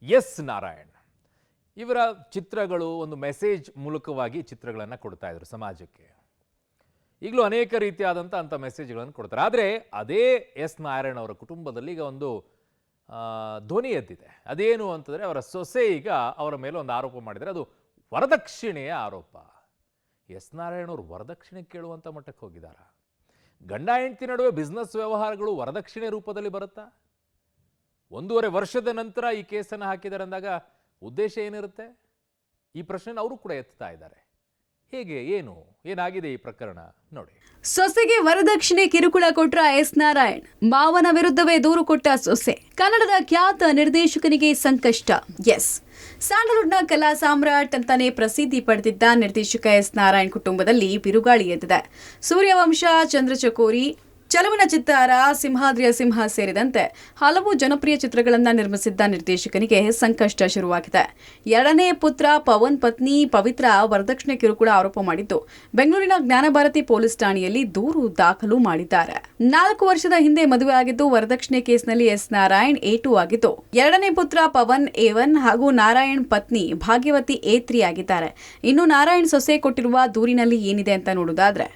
S Narayan ಇವರ ಚಿತ್ರಗಳು ಒಂದು ಮೆಸೇಜ್ ಮೂಲಕವಾಗಿ ಚಿತ್ರಗಳನ್ನು ಕೊಡ್ತಾ ಇದ್ರು ಸಮಾಜಕ್ಕೆ. ಈಗಲೂ ಅನೇಕ ರೀತಿಯಾದಂಥ ಅಂಥ ಮೆಸೇಜ್ಗಳನ್ನು ಕೊಡ್ತಾರೆ. ಆದರೆ ಅದೇ ಎಸ್ ನಾರಾಯಣ್ ಅವರ ಕುಟುಂಬದಲ್ಲಿ ಈಗ ಒಂದು ಧ್ವನಿ ಎದ್ದಿದೆ. ಅದೇನು ಅಂತಂದರೆ ಅವರ ಸೊಸೆ ಈಗ ಅವರ ಮೇಲೆ ಒಂದು ಆರೋಪ ಮಾಡಿದರೆ, ಅದು ವರದಕ್ಷಿಣೆಯ ಆರೋಪ. ಎಸ್ ನಾರಾಯಣ್ ಅವರು ವರದಕ್ಷಿಣೆ ಕೇಳುವಂಥ ಮಟ್ಟಕ್ಕೆ ಹೋಗಿದ್ದಾರೆ. ಗಂಡ ಹೆಂಡತಿ ನಡುವೆ ಬಿಸ್ನೆಸ್ ವ್ಯವಹಾರಗಳು ವರದಕ್ಷಿಣೆ ರೂಪದಲ್ಲಿ ಬರುತ್ತಾ? 1.5 ವರ್ಷದ ನಂತರ ಈ ಕೇಸನ್ನು ಹಾಕಿದ್ದಾರೆ ಅಂದಾಗ ಉದ್ದೇಶ ಏನಿರುತ್ತೆ? ಈ ಪ್ರಶ್ನೆ ಅವರು ಕೂಡ ಎತ್ತಾ ಇದ್ದಾರೆ. ಹೇಗೆ, ಏನಾಗಿದೆ ಈ ಪ್ರಕರಣ ನೋಡಿ. ಸೊಸೆಗೆ ವರದಕ್ಷಿಣೆ ಕಿರುಕುಳ ಕೊಟ್ಟ ಎಸ್ ನಾರಾಯಣ್, ಮಾವನ ವಿರುದ್ಧವೇ ದೂರು ಕೊಟ್ಟ ಸೊಸೆ. ಕನ್ನಡದ ಖ್ಯಾತ ನಿರ್ದೇಶಕನಿಗೆ ಸಂಕಷ್ಟ. ಎಸ್, ಸ್ಯಾಂಡಲ್ವುಡ್ನ ಕಲಾ ಸಾಮ್ರಾಟ್ ಅಂತಾನೆ ಪ್ರಸಿದ್ಧಿ ಪಡೆದಿದ್ದ ನಿರ್ದೇಶಕ ಎಸ್ ನಾರಾಯಣ್ ಕುಟುಂಬದಲ್ಲಿ ಬಿರುಗಾಳಿ ಎದ್ದಿದೆ. ಸೂರ್ಯವಂಶ, ಚಂದ್ರಚಕೋರಿ, ಚಲನಚಿತ್ರ, ಸಿಂಹಾದ್ರಿಯ ಸಿಂಹ ಸೇರಿದಂತೆ ಹಲವು ಜನಪ್ರಿಯ ಚಿತ್ರಗಳನ್ನ ನಿರ್ಮಿಸಿದ್ದ ನಿರ್ದೇಶಕನಿಗೆ ಸಂಕಷ್ಟ ಶುರುವಾಗಿದೆ. 2ನೇ ಪುತ್ರ ಪವನ್ ಪತ್ನಿ ಪವಿತ್ರ ವರದಕ್ಷಿಣೆ ಕಿರುಕುಳ ಆರೋಪ ಮಾಡಿದ್ದು ಬೆಂಗಳೂರಿನ ಜ್ಞಾನಭಾರತಿ ಪೊಲೀಸ್ ಠಾಣೆಯಲ್ಲಿ ದೂರು ದಾಖಲು ಮಾಡಿದ್ದಾರೆ. 4 ವರ್ಷದ ಹಿಂದೆ ಮದುವೆ ಆಗಿದ್ದು ವರದಕ್ಷಿಣೆ ಕೇಸ್ನಲ್ಲಿ ಎಸ್ ನಾರಾಯಣ್ A2 ಆಗಿದ್ದು, 2ನೇ ಪುತ್ರ ಪವನ್ A1 ಹಾಗೂ ನಾರಾಯಣ್ ಪತ್ನಿ ಭಾಗ್ಯವತಿ A3 ಆಗಿದ್ದಾರೆ. ಇನ್ನು ನಾರಾಯಣ್ ಸೊಸೆ ಕೊಟ್ಟಿರುವ ದೂರಿನಲ್ಲಿ ಏನಿದೆ ಅಂತ ನೋಡುವುದಾದ್ರೆ,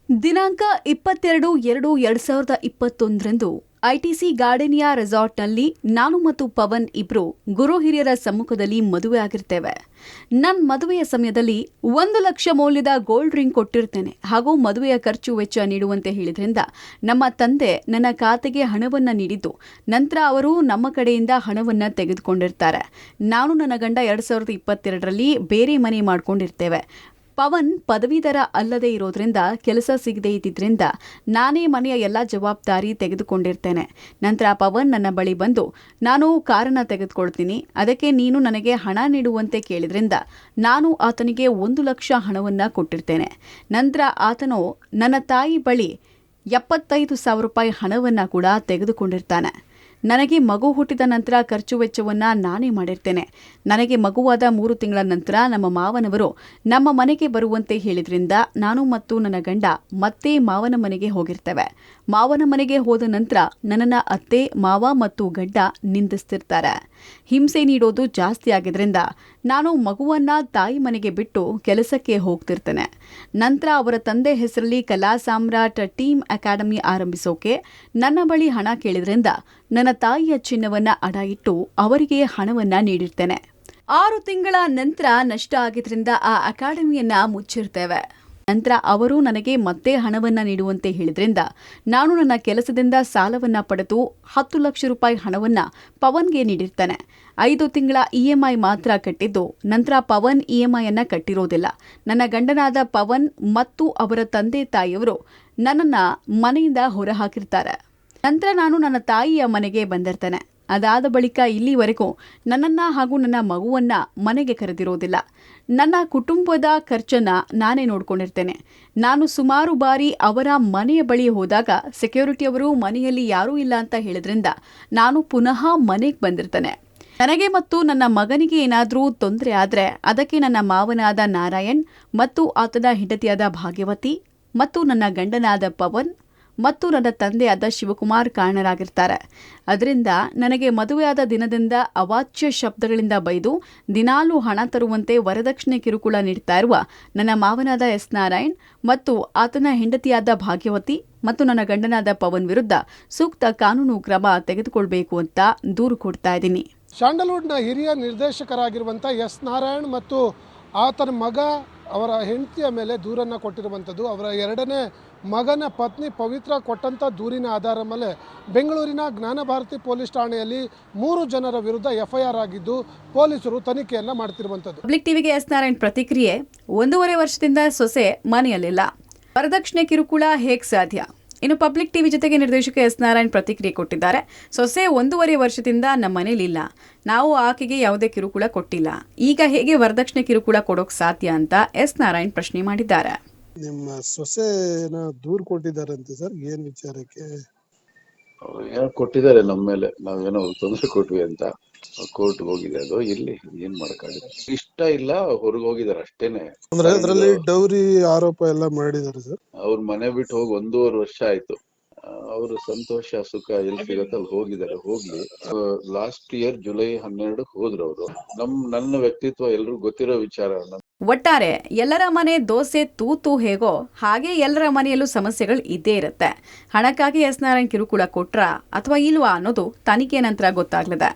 ದಿನಾಂಕ 22/2/2021 ಐಟಿಸಿ ಗಾರ್ಡನಿಯಾ ರೆಸಾರ್ಟ್ನಲ್ಲಿ ನಾನು ಮತ್ತು ಪವನ್ ಇಬ್ರು ಗುರು ಹಿರಿಯರ ಸಮ್ಮುಖದಲ್ಲಿ ಮದುವೆ ಆಗಿರ್ತೇವೆ. ನನ್ನ ಮದುವೆಯ ಸಮಯದಲ್ಲಿ 1 ಲಕ್ಷ ಮೌಲ್ಯದ ಗೋಲ್ಡ್ ರಿಂಗ್ ಕೊಟ್ಟಿರ್ತೇನೆ ಹಾಗೂ ಮದುವೆಯ ಖರ್ಚು ವೆಚ್ಚ ನೀಡುವಂತೆ ಹೇಳಿದ್ರಿಂದ ನಮ್ಮ ತಂದೆ ನನ್ನ ಖಾತೆಗೆ ಹಣವನ್ನ ನೀಡಿದ್ದು, ನಂತರ ಅವರು ನಮ್ಮ ಕಡೆಯಿಂದ ಹಣವನ್ನ ತೆಗೆದುಕೊಂಡಿರ್ತಾರೆ. ನಾನು ನನ್ನ ಗಂಡ 2022ರಲ್ಲಿ ಬೇರೆ ಮನೆ ಮಾಡ್ಕೊಂಡಿರ್ತೇವೆ. ಪವನ್ ಪದವೀಧರ ಅಲ್ಲದೆ ಇರೋದ್ರಿಂದ ಕೆಲಸ ಸಿಗದೆ ಇದ್ದಿದ್ರಿಂದ ನಾನೇ ಮನೆಯ ಎಲ್ಲ ಜವಾಬ್ದಾರಿ ತೆಗೆದುಕೊಂಡಿರ್ತೇನೆ. ನಂತರ ಪವನ್ ನನ್ನ ಬಳಿ ಬಂದು, ನಾನು ಕಾರನ್ನ ತೆಗೆದುಕೊಳ್ತೀನಿ, ಅದಕ್ಕೆ ನೀನು ನನಗೆ ಹಣ ನೀಡುವಂತೆ ಕೇಳಿದ್ರಿಂದ ನಾನು ಆತನಿಗೆ 1 ಲಕ್ಷ ಹಣವನ್ನ ಕೊಟ್ಟಿರ್ತೇನೆ. ನಂತರ ಆತನು ನನ್ನ ತಾಯಿ ಬಳಿ 75,000 ರೂಪಾಯಿ ಹಣವನ್ನ ಕೂಡ ತೆಗೆದುಕೊಂಡಿರ್ತಾನೆ. ನನಗೆ ಮಗು ಹುಟ್ಟಿದ ನಂತರ ಖರ್ಚು ವೆಚ್ಚವನ್ನ ನಾನೇ ಮಾಡಿರ್ತೇನೆ. ನನಗೆ ಮಗುವಾದ 3 ತಿಂಗಳ ನಂತರ ನಮ್ಮ ಮಾವನವರು ನಮ್ಮ ಮನೆಗೆ ಬರುವಂತೆ ಹೇಳಿದ್ರಿಂದ ನಾನು ಮತ್ತು ನನ್ನ ಗಂಡ ಮತ್ತೆ ಮಾವನ ಮನೆಗೆ ಹೋಗಿರ್ತೇವೆ. ಮಾವನ ಮನೆಗೆ ಹೋದ ನಂತರ ನನ್ನನ್ನ ಅತ್ತೆ, ಮಾವ ಮತ್ತು ಗಂಡ ನಿಂದಿಸ್ತಿರ್ತಾರೆ. ಹಿಂಸೆ ನೀಡೋದು ಜಾಸ್ತಿ ಆಗಿದ್ರಿಂದ ನಾನು ಮಗುವನ್ನ ತಾಯಿ ಮನೆಗೆ ಬಿಟ್ಟು ಕೆಲಸಕ್ಕೆ ಹೋಗ್ತಿರ್ತೇನೆ. ನಂತರ ಅವರ ತಂದೆ ಹೆಸರಲ್ಲಿ ಕಲಾ ಸಾಮ್ರಾಟ್ ಟೀಮ್ ಅಕಾಡೆಮಿ ಆರಂಭಿಸೋಕೆ ನನ್ನ ಬಳಿ ಹಣ ಕೇಳಿದ್ರಿಂದ ನನ್ನ ತಾಯಿಯ ಚಿನ್ನವನ್ನ ಅಡ ಇಟ್ಟು ಅವರಿಗೆ ಹಣವನ್ನ ನೀಡಿರ್ತೇನೆ. 6 ತಿಂಗಳ ನಂತರ ನಷ್ಟ ಆಗಿದ್ರಿಂದ ಆ ಅಕಾಡೆಮಿಯನ್ನ ಮುಚ್ಚಿರ್ತೇವೆ. ನಂತರ ಅವರು ನನಗೆ ಮತ್ತೆ ಹಣವನ್ನ ನೀಡುವಂತೆ ಹೇಳಿದ್ರಿಂದ ನಾನು ನನ್ನ ಕೆಲಸದಿಂದ ಸಾಲವನ್ನ ಪಡೆದು 10 ಲಕ್ಷ ರೂಪಾಯಿ ಹಣವನ್ನ ಪವನ್ಗೆ ನೀಡಿರ್ತೇನೆ. 5 ತಿಂಗಳ EMI ಮಾತ್ರ ಕಟ್ಟಿದ್ದು, ನಂತರ ಪವನ್ EMI ಅನ್ನ ಕಟ್ಟಿರೋದಿಲ್ಲ. ನನ್ನ ಗಂಡನಾದ ಪವನ್ ಮತ್ತು ಅವರ ತಂದೆ ತಾಯಿಯವರು ನನ್ನನ್ನ ಮನೆಯಿಂದ ಹೊರ ಹಾಕಿರ್ತಾರೆ. ನಂತರ ನಾನು ನನ್ನ ತಾಯಿಯ ಮನೆಗೆ ಬಂದಿರ್ತೇನೆ. ಅದಾದ ಬಳಿಕ ಇಲ್ಲಿವರೆಗೂ ನನ್ನನ್ನ ಹಾಗೂ ನನ್ನ ಮಗುವನ್ನ ಮನೆಗೆ ಕರೆದಿರೋದಿಲ್ಲ. ನನ್ನ ಕುಟುಂಬದ ಖರ್ಚನ್ನ ನಾನೇ ನೋಡ್ಕೊಂಡಿರ್ತೇನೆ. ನಾನು ಸುಮಾರು ಬಾರಿ ಅವರ ಮನೆಯ ಬಳಿ ಹೋದಾಗ ಸೆಕ್ಯೂರಿಟಿಯವರು ಮನೆಯಲ್ಲಿ ಯಾರೂ ಇಲ್ಲ ಅಂತ ಹೇಳಿದ್ರಿಂದ ನಾನು ಪುನಃ ಮನೆಗೆ ಬಂದಿರ್ತೇನೆ. ನನಗೆ ಮತ್ತು ನನ್ನ ಮಗನಿಗೆ ಏನಾದರೂ ತೊಂದರೆ ಆದರೆ ಅದಕ್ಕೆ ನನ್ನ ಮಾವನಾದ ನಾರಾಯಣ್ ಮತ್ತು ಆತನ ಹೆಂಡತಿಯಾದ ಭಾಗ್ಯವತಿ ಮತ್ತು ನನ್ನ ಗಂಡನಾದ ಪವನ್ ಮತ್ತು ನನ್ನ ತಂದೆಯಾದ ಶಿವಕುಮಾರ್ ಕಾರಣರಾಗಿರ್ತಾರೆ. ಅದರಿಂದ ನನಗೆ ಮದುವೆಯಾದ ದಿನದಿಂದ ಅವಾಚ್ಯ ಶಬ್ದಗಳಿಂದ ಬೈದು ದಿನಾಲೂ ಹಣ ತರುವಂತೆ ವರದಕ್ಷಿಣೆ ಕಿರುಕುಳ ನೀಡ್ತಾ ಇರುವ ನನ್ನ ಮಾವನಾದ ಎಸ್ ನಾರಾಯಣ್ ಮತ್ತು ಆತನ ಹೆಂಡತಿಯಾದ ಭಾಗ್ಯವತಿ ಮತ್ತು ನನ್ನ ಗಂಡನಾದ ಪವನ್ ವಿರುದ್ಧ ಸೂಕ್ತ ಕಾನೂನು ಕ್ರಮ ತೆಗೆದುಕೊಳ್ಬೇಕು ಅಂತ ದೂರು ಕೊಡ್ತಾ ಇದ್ದೀನಿ. ಸ್ಯಾಂಡಲ್ವುಡ್ನ ಹಿರಿಯ ನಿರ್ದೇಶಕರಾಗಿರುವಂಥ ಎಸ್ ನಾರಾಯಣ್ ಮತ್ತು ಆತನ ಮಗ ಅವರ ಹೆಂಡತಿಯ ಮೇಲೆ ದೂರನ್ನು ಕೊಟ್ಟಿರುವಂಥದ್ದು. ಅವರ 2ನೇ ಮಗನ ಪತ್ನಿ ಪವಿತ್ರ ಕೊಟ್ಟಂಥ ದೂರಿನ ಆಧಾರದ ಮೇಲೆ ಬೆಂಗಳೂರಿನ ಜ್ಞಾನಭಾರತಿ ಪೊಲೀಸ್ ಠಾಣೆಯಲ್ಲಿ 3 ಜನರ ವಿರುದ್ಧ FIR ಆಗಿದ್ದು ಪೊಲೀಸರು ತನಿಖೆಯನ್ನು ಮಾಡ್ತಿರುವಂಥದ್ದು. ಪಬ್ಲಿಕ್ ಟಿವಿಗೆ ಎಸ್ ನಾರಾಯಣ್ ಪ್ರತಿಕ್ರಿಯೆ: 1.5 ವರ್ಷದಿಂದ ಸೊಸೆ ಮನೆಯಲ್ಲಿಲ್ಲ, ವರದಕ್ಷಿಣೆ ಕಿರುಕುಳ ಹೇಗೆ ಸಾಧ್ಯ? ಇನ್ನು ಪಬ್ಲಿಕ್ ಟಿವಿ ಜೊತೆಗೆ ನಿರ್ದೇಶಕ ಎಸ್ ನಾರಾಯಣ್ ಪ್ರತಿಕ್ರಿಯೆ ಕೊಟ್ಟಿದ್ದಾರೆ. ಸೊಸೆ 1.5 ವರ್ಷದಿಂದ ನಮ್ಮ ಮನೇಲಿಲ್ಲ, ನಾವು ಆಕೆಗೆ ಯಾವುದೇ ಕಿರುಕುಳ ಕೊಟ್ಟಿಲ್ಲ, ಈಗ ಹೇಗೆ ವರದಕ್ಷಿಣೆ ಕಿರುಕುಳ ಕೊಡೋಕೆ ಸಾಧ್ಯ ಅಂತ ಎಸ್ ನಾರಾಯಣ್ ಪ್ರಶ್ನೆ ಮಾಡಿದ್ದಾರೆ. ನಿಮ್ಮ ಸೊಸೆನ ದೂರು ಕೊಟ್ಟಿದ್ದಾರಂತೆ ಸರ್, ಏನ್ ವಿಚಾರಕ್ಕೆ? ಏನೋ ಕೊಟ್ಟಿದ್ದಾರೆ ನಮ್ಮ ಮೇಲೆ, ನಾವೇನೋ ತೊಂದರೆ ಕೊಟ್ವಿ ಅಂತ ಕೋರ್ಟ್ ಹೋಗಿದೆ. ಅದು ಇಲ್ಲಿ ಏನ್ ಮಾಡಕ್ಕಾಗುತ್ತೆ, ಇಷ್ಟ ಇಲ್ಲ ಹೊರಗೆ ಹೋಗಿದಾರೆ ಅಷ್ಟೇನೆ. ಅಂದ್ರೆ ಅದರಲ್ಲಿ ಡೌರಿ ಆರೋಪ ಎಲ್ಲ ಮಾಡಿದ್ದಾರೆ ಸರ್. ಅವ್ರ ಮನೆ ಬಿಟ್ಟು ಹೋಗಿ 1.5 ವರ್ಷ ಆಯ್ತು. ಅವರು ಸಂತೋಷ ಸುಖ ಎಲ್ಲಿ ಸಿಗತ್ತೆ ಅಲ್ಲಿ ಹೋಗಿದ್ದಾರೆ, ಹೋಗ್ಲಿ. ಲಾಸ್ಟ್ ಇಯರ್ ಜುಲೈ 12 ಹೋದ್ರು ಅವರು. ನನ್ನ ವ್ಯಕ್ತಿತ್ವ ಎಲ್ರಿಗೂ ಗೊತ್ತಿರೋ ವಿಚಾರ. ಒಟ್ಟಾರೆ ಎಲ್ಲರ ಮನೆ ದೋಸೆ ತೂತು ಹೇಗೋ ಹಾಗೆ ಎಲ್ಲರ ಮನೆಯಲ್ಲೂ ಸಮಸ್ಯೆಗಳು ಇದ್ದೇ ಇರುತ್ತೆ. ಹಣಕ್ಕಾಗಿ ಎಸ್ ನಾರಾಯಣ್ ಕಿರುಕುಳ ಕೊಟ್ರಾ ಅಥವಾ ಇಲ್ವಾ ಅನ್ನೋದು ತನಿಖೆ ನಂತರ ಗೊತ್ತಾಗ್ಲಿದೆ.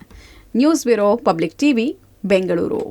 News bureau, public TV, Bengaluru.